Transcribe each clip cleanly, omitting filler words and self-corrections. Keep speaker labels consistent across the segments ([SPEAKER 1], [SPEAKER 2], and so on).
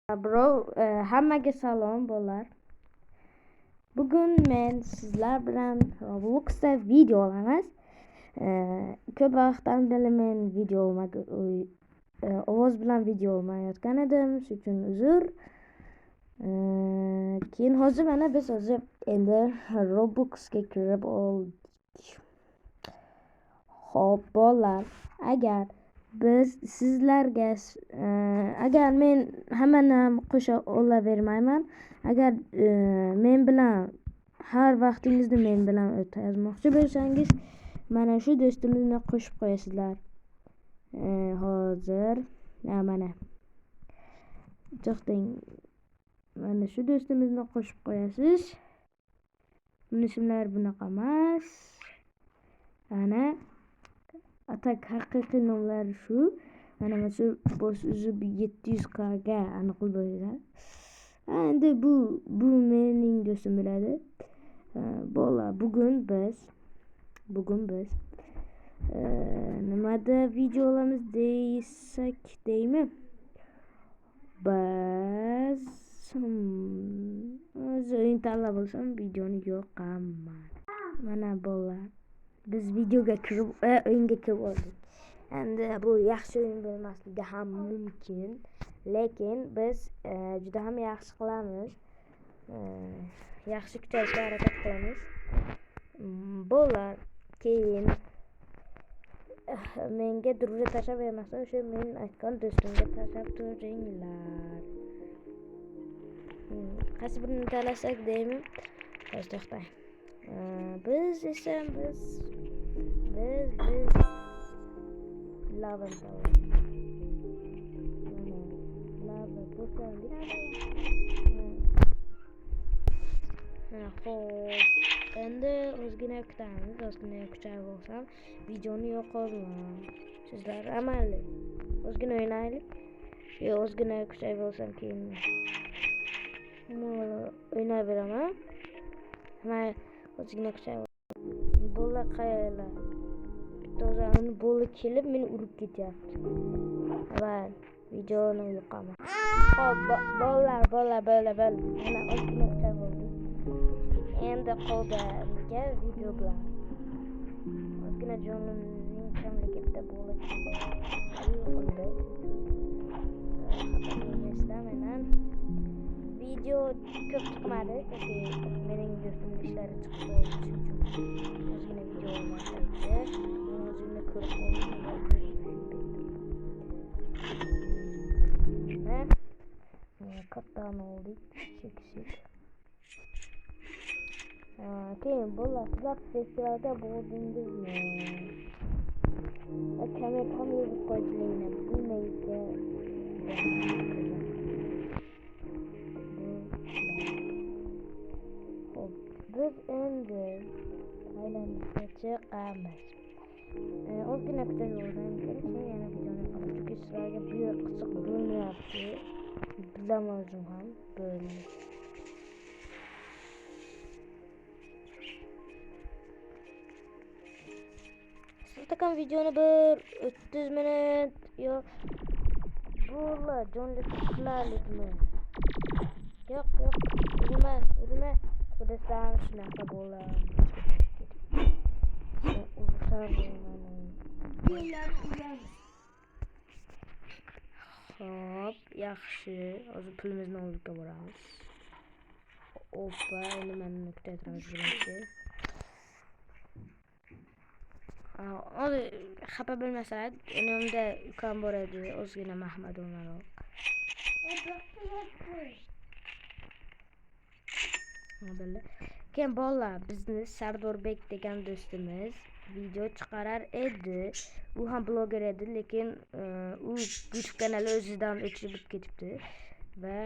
[SPEAKER 1] Hammaga salom bo'lar. Bugun men sizlar bilan Robloxda video olamiz. Ko'p vaqtdan beri men ovoz bilan video olmayotgan edim, shuning uchun uzr. Keyin hozir mana biz endi Robloxga kirib oldik. Xo'p, bolalar, agar men hammani qo'sha olavermayman. Agar men bilan har vaqtingizni men bilan o'tkazmoqchi bo'lsangiz, mana shu do'stimizni qo'shib qo'yasizlar. Hozir mana to'xtang. Mana shu do'stimizni qo'shib qo'yasiz. Buni ismlari bunaqa emas. Ana atak haqiqiy nomlari shu. Mana shu bosh uzib 700k ga aniqlab qo'ydilar. Endi bu mening do'stim bo'ladi. Bola, bugun biz nimada video olamiz deysak deymi? Biz o'zi o'yin tanlab olsam videoni yoqaman. Mana bolalar, biz videoga kirib o'yinga kirib oldik. Endi bu yaxshi o'yin bo'lmasligi ham mumkin, lekin biz juda ham yaxshi qilamiz. Yaxshi kuchaytirishga harakat qilamiz. Bolalar, keyin menga durga tashlab bermasdan o'sha men aytgan do'stimga tashlab turinglar. Qaysi birini tanlasak deymi? To'xtang. Biz lava qo'shaylik. Xo'p, endi ozgina kuchayib olsam videoni yo'qolmam. Sizlar amalli ozgina o'ynaylik. Ozgina kuchayib olsam keyin o'ynayveraman. Men ozgina kuchayib bola qayerlar? Bitta bola kelib meni urib ketyapti. Va videoni yo'qaman. Xo'p, bolalar. Mana ozgina kuchayib oldik. Endi qolganiga video bilan. Ozgina jonimning kamligi bitta bola keldi. Video ko'p chiqmadi, chunki mening do'stimning ishlari chiqib qoldi. Ozgina video olmasaydi, o'zimni ko'rib qoldim. Kattadan oldik, chekishik. Keyin bolalar, sizlar festivalda bo'ldingizmi? Kamera ham yozib qo'ydilar. Bilmaydi. Biz endi aylanishga chiqamiz. Ozgina kutaverdim, keyin yana videoni qilib, chunki sizlarga bu qiziq bo'lmayapti. Bilaman o'zim ham bo'ldi. Sizlarga videoni bir 30 minut yo'q. Bo'la, jonli qilarlikmi? Yo'q, urma. Do'stlar, shunaqa bo'ladi. Xo'p, yaxshi. Hozir pulimizni olib boramiz. Oppa, endi meni kutayotganimiz birinchi. Hozir xafa bo'lmasanglar, yonimda ukam bor edi, ozgina Mahmad o'maroq. Keyin bolalar, bizni Sardorbek degan do'stimiz video chiqarar edi. U ham bloger edi, lekin u YouTube kanali o'zidan o'chirib ketibdi va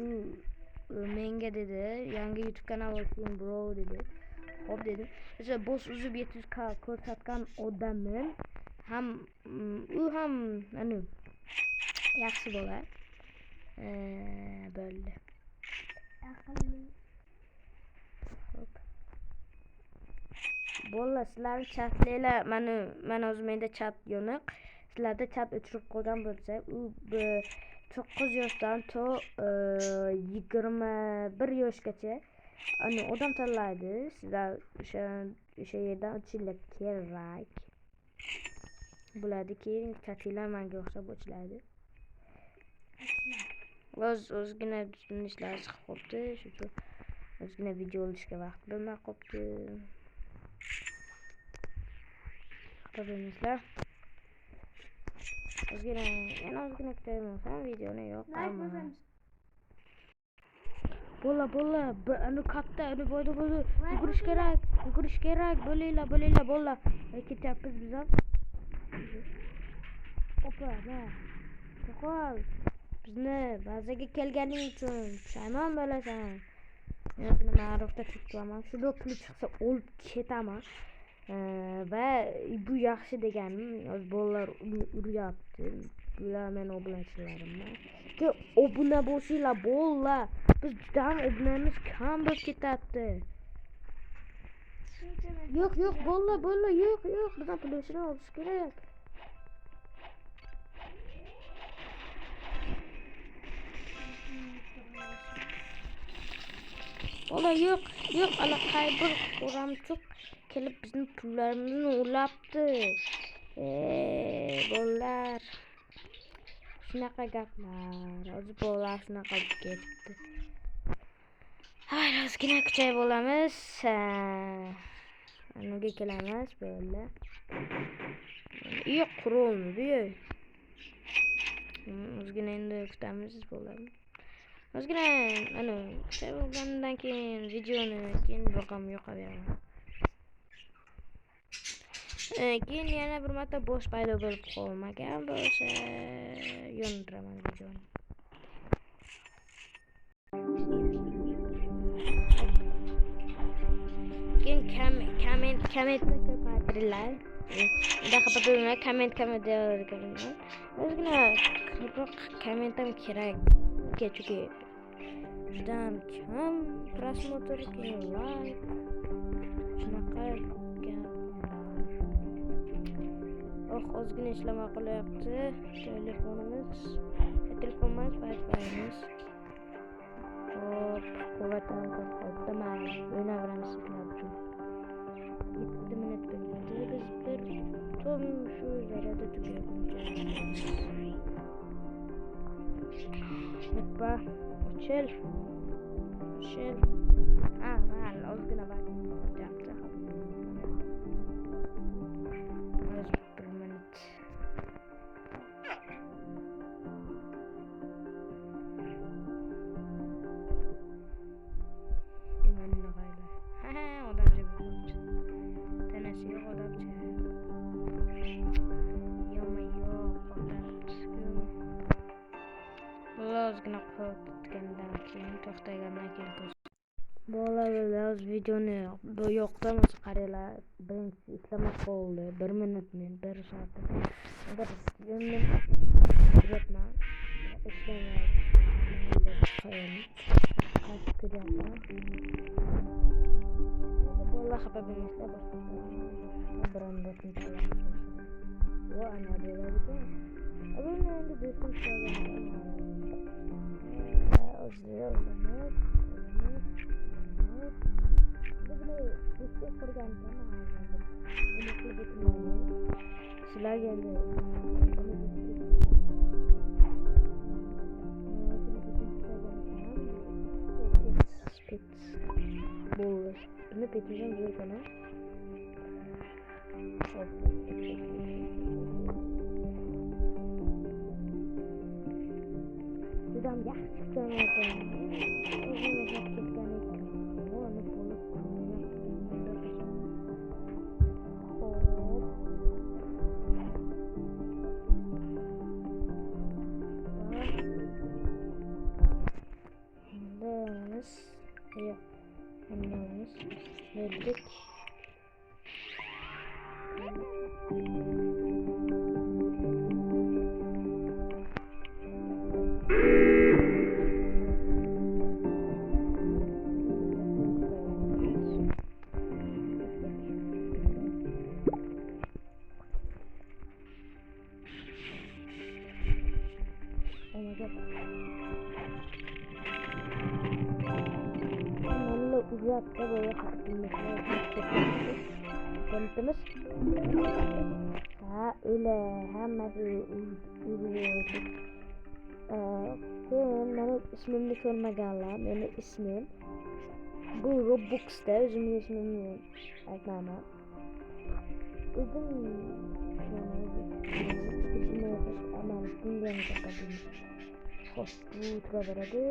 [SPEAKER 1] u menga dedi, yangi YouTube kanal oching bro dedi. Xo'p dedim. O'sha bosh uzib 700k ko'rsatgan odamim ham u ham yaxshi bo'lar. Bo'ldi. Bolalar, sizlarning chatlaylar, mana o'zimda chat yo'q. Sizlarda chat o'chirib qo'ygan bo'lsa, u 9 yoshdan to 21 yoshgacha odam tanlaydi. Sizlar o'sha yerdan o'tishingiz kerak bo'ladi. Keyin katinglar menga o'xshab ochiladi. O'zgina ishlar chiqib qolibdi. Shu uchun o'zgina video olishga vaqt bo'lmay qolibdi. Xafa bo'lmaysizlar. Yana ozgina kutaman, videoni yoqaman. Bola, uni katta, uni boyda yugurish kerak. Bo'linglar, bola. Ketyapmiz biz ham. Opa, qo'qol. Bizni bazaga kelganing uchun pushaymon bo'lasan. Men ma'rufda tutgaman. Shunda pul chiqsa olib ketaman. Va bu yaxshi deganim, bolalar uryapti. Bular men obunachilarimman. Obuna bo'lsanglar bo'la. Biz juda ham obunamiz kam bo'lib ketadi. Yo'q, bo'la, yo'q. Bizdan pulni olish kerak. Bola yo'q, allaqay bir qo'ramchuq kelib bizning pullarimizni o'labdi. Bolalar. Shunaqa gaplar. Hozir bolalar shunaqa ketdi. Hayır, ozgina kuchayib olamiz. Anaga kelamiz böyle. İyi quruldi. Ozgina endi kutamiz bo'ladi. Ozgina ana kuchayib olgandan keyin videoni keyin yoqaveraman. Keyin yana bir marta bo'sh paydo bo'lib qolmagan bo'lsa yondiraman videoni. Keyin kommentni ko'paytiringlar. Unda xafa bo'lmang, komment deyapman. Ozgina ko'proq kommentam kerak. Chunki juda ham kam prosmotr, keyin like. Shunaqa ozgina ishlamay qolyapti telefonimiz. Telefonimiz Wi-Fi'miz. Hop, quvvatam qoldi. Mana o'ynaveramiz sizlar uchun. 7 minut bo'ldi. Biz bir tom shu zarada tugatamiz. Hoppa, ochil. Mana ozgina vaqt o'tyapti. Ozgina qotgandan keyin to'xtagandan keyin bolalar videoni bu yoqdan qaranglar. Birinchi ishlamay qoldi. 1 minutmi, 1 soat. Agar videoni tugatman, ishlamaydi. Bolalar xafa bo'lmaslar, boshqa va ana bo'ladi. Abone endi do'stim sizlarga endi bo'ldi. Buni petimizdan jo'rkana. Judam yaxshi ko'raman. Verdik. Onunla uzakta böyle kapatılmasına tanıtımız. Ha öyle hemen uygulayacak. Benim ismimni ko'rmaganlar, meni ismim bu Roblox'da o'zimning ismimni aytaman. O'zim hop bu turaveradi.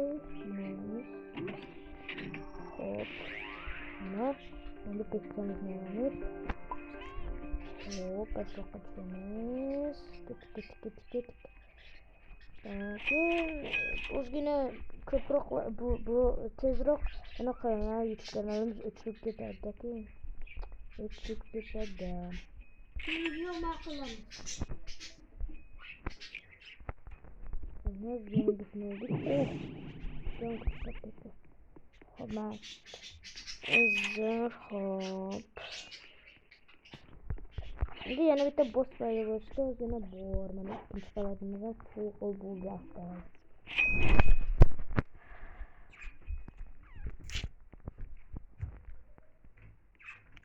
[SPEAKER 1] Hop mana endi tekstimizni hop başqa ketamiz. Tik. Ozgina ko'proq bu tezroq anaqa YouTube kanalimiz o'chib ketadi. Video ma'qulamiz. Ne bileyim düşünüyorduk. Hop. Hop. Şimdi yana bitta boss payı bo'lsa o'zini bor. Mana ikkinchi qavatimizda qo'l bo'ldi asta.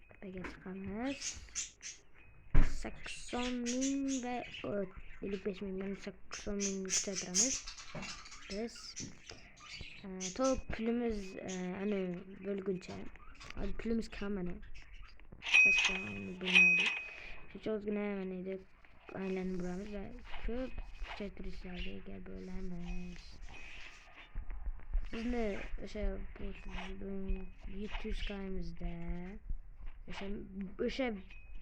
[SPEAKER 1] Tepaga chiqamiz. 80.000 ve 55.000 80.000 yükseltiriz. Biz to'liq pulimiz ana bo'lguncha. Pulimiz kam mana. 80 bo'lmaydi. Ozgina mana deb aylanib boramiz va ko'p kuchaytirishlarga ega bo'lamiz. Bizni o'sha 700 k'mizda o'sha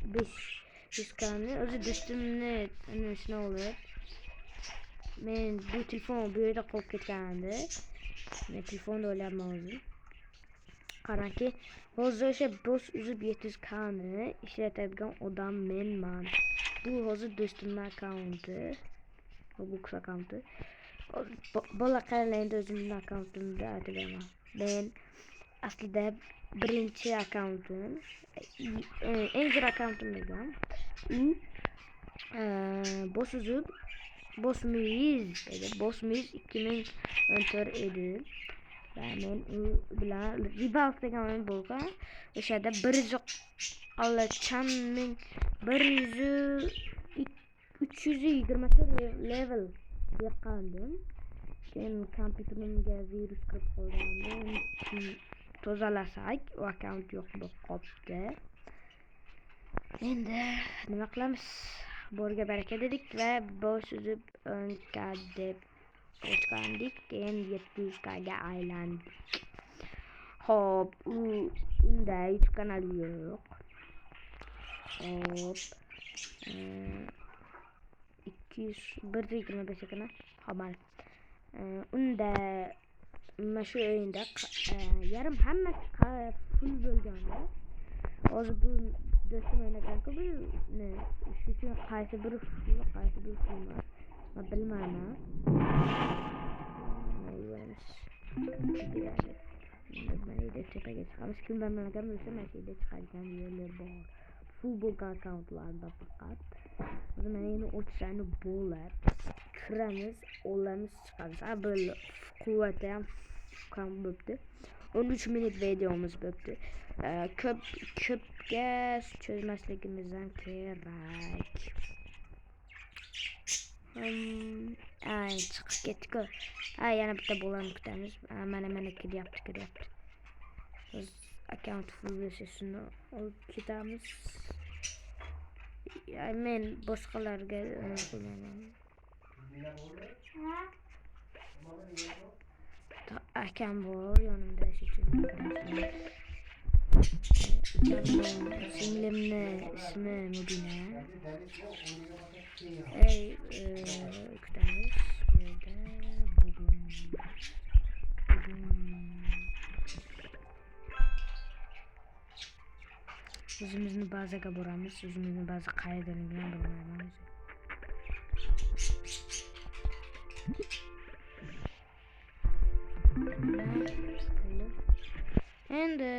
[SPEAKER 1] 500 k'ni o'zi do'stimni shuna olib men bu telefon bu yerda qolib ketgandi. Men telefonni o'ylabman o'zim. Qarangki, hozir o'sha boss uzib 700 k'ni ishlatadigan odam menman. Bu hozir do'stimning akkaunti. Roblox akkaunti. Bola qaranglar, o'zimning akkauntimda aytaman. Men aslida birinchi akkauntim, eng zo'r akkauntim ekan. Boss Miz 2014 edi. Ben bilan Rebalk degan o'yin bo'lgan. O'shada 324 level yiqqandim. Keyin kompyuterimga virus kirib qolgandi. Tozalasak, o akkaunt yo'q bo'lib qoldi. Endi nima qilamiz? Borga baraka dedik va bosh uzib 10k deb ochgandik. Keyin 700kga aylandik. Hop, unda YouTube kanali yo'q. Hop. 125 ekana. Hamal. Unda mana shu o'yinda yarim hammasi full bo'lganda. Hozir bu do'stim o'ynagan-ku buni. Shu uchun qaysi biri full, qaysi biri full emas. Men bilmayman. Mana ida tepaga chiqamiz. Kim bilmagan bo'lsa mana shu yerda chiqadigan yerlar bor. Full bo'lgan akkauntlarda faqat. Hozir mana endi ochsani bo'ladi. Kiramiz, olamiz, chiqamiz. Böyle quvvati ham kam bo'pti. 13 minut videomuz bo'pti. Ko'pga cho'zmasligimiz ham kerak. Ay, chiqib ketdi-ku. Yana bitta bolani kutamiz. Mana kiryapti. Biz account full bo'lsa shuni olib ketamiz. Men boshqalarga qo'ymayman. Akam bor yonimda, shu uchun singlimni ismi Mubina. Kutamiz. Bugun o'zimizni bazaga boramiz. O'zimizni baza qayerdaligini ham bilmayman. Endi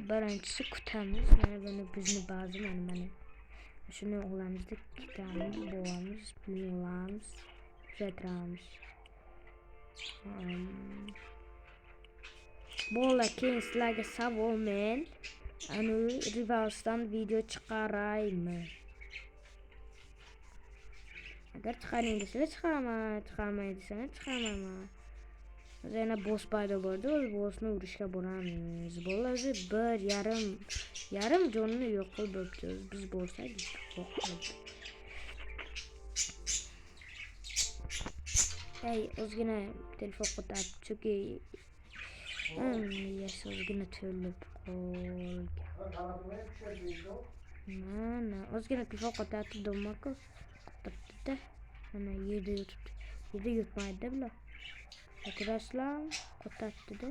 [SPEAKER 1] birinchisi kutamiz. Mana buni bizni baza mana. Shuni olamiz, ketamiz, boramiz, pulni olamiz, kuzatamiz. Bola keyin sizlarga savol men anu Rivals'dan video chiqaraymi? Agar chiqaring desa chiqaraman, chiqarmay desa chiqaraman. Biz yana boss paydo bo'ldi, o'z bossni urishga boramiz. Bolazi 1,5 jonini yo'q qilib bo'pti. Biz bo'lsak Ey, o'zgina telefon ko'tarib chunki ozgina to'lib qolgan. Mana ozgina telefon ko'tarib domako. Qo'taribdi-da. Mana yerda yutmaydi bular. Ko'rasizlar, qo'taribdi-da.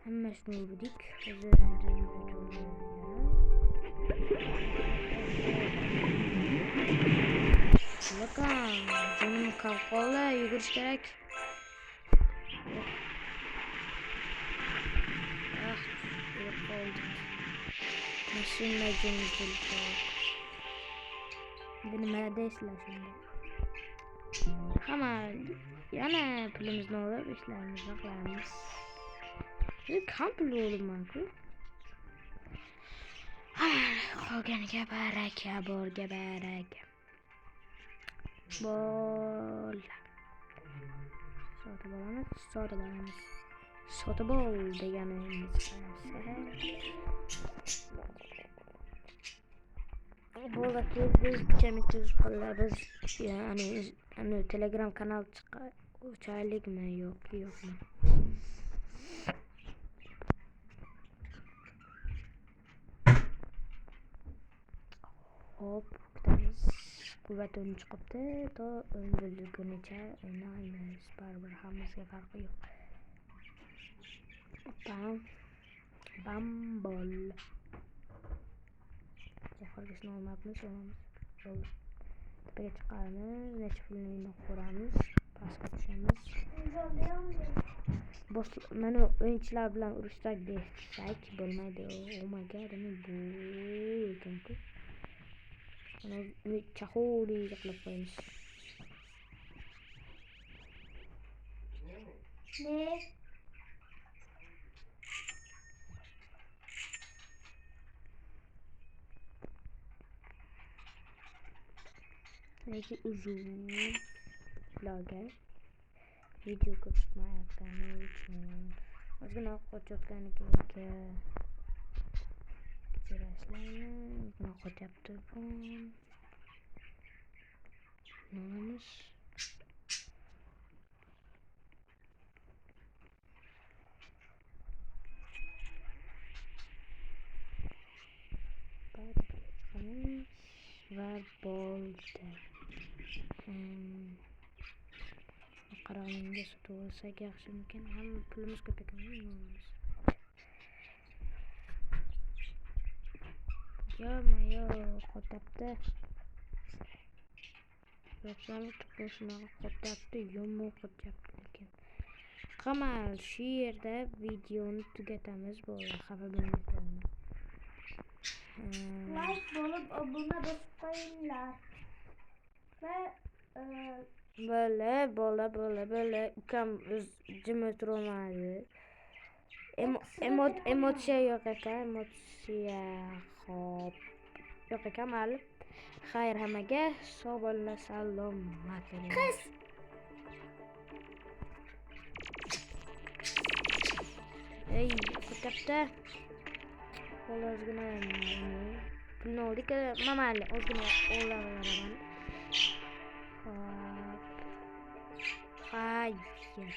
[SPEAKER 1] Hammasini urdik. Bakın, canım kalkalı, yugurish kerak. Yurib qoldik. Mashina jo'natilib qoldi. Endi nima deysizlar shunda? Hamma yana pulimizni olib ishlarimizni qilamiz. Kam pul olibman-ku. Qolganiga baraka, borga baraka. Sotib ol deganimiz bo'lsa biz chamitiz qilamiz. Ya'ni Telegram kanal ochaylikmi yo'qmi? Hop, kutamiz. Quvvat o'yin chiqibdi, to o'ngilgunicha o'ynaymiz. Baribir hammasiga farqi yo'q. Bambol. Jahorgasini olmabmiz, olamiz. Tepaga chiqamiz, necha pulni ko'ramiz, pastga tushamiz. Mana o'yinchilar bilan urushsak desak bo'lmaydi. Oh my god, bu ekan-ku. Uni chaholi qilib qo'yamiz. Ne? Neyse uzun vlogga video ko'rsatmayotgani uchun ozgina qochayotganiga kechirasizlarmi? Qo'tyapti bu. Nolamiz? Va bo'ldi. Qaroqlinga sotib olsak yaxshimikan? Hamma pulimiz ko'p ekan. Yo'q, qo'tyapti. Yo'qmi, shunaqa qo'tyapti, yo'qmi qo'tyapti lekin. Qamal, shu yerda videoni tugatamiz bo'ldi. Xafa bo'lmanglar. Like bo'lib obuna bosib qo'yinglar. Va bo'la. Ukam jim o'tirolmadi. Emotsiya yo'q ekan, emotsiya xo'p. Yo'q ekan, mayli. Xayr hammaga, sog' bo'linglar, salomat bo'linglar. Ey, qo'tyapti. Ozgina pulni oldik, mayli, ozgina o'ylanaman. Hayır.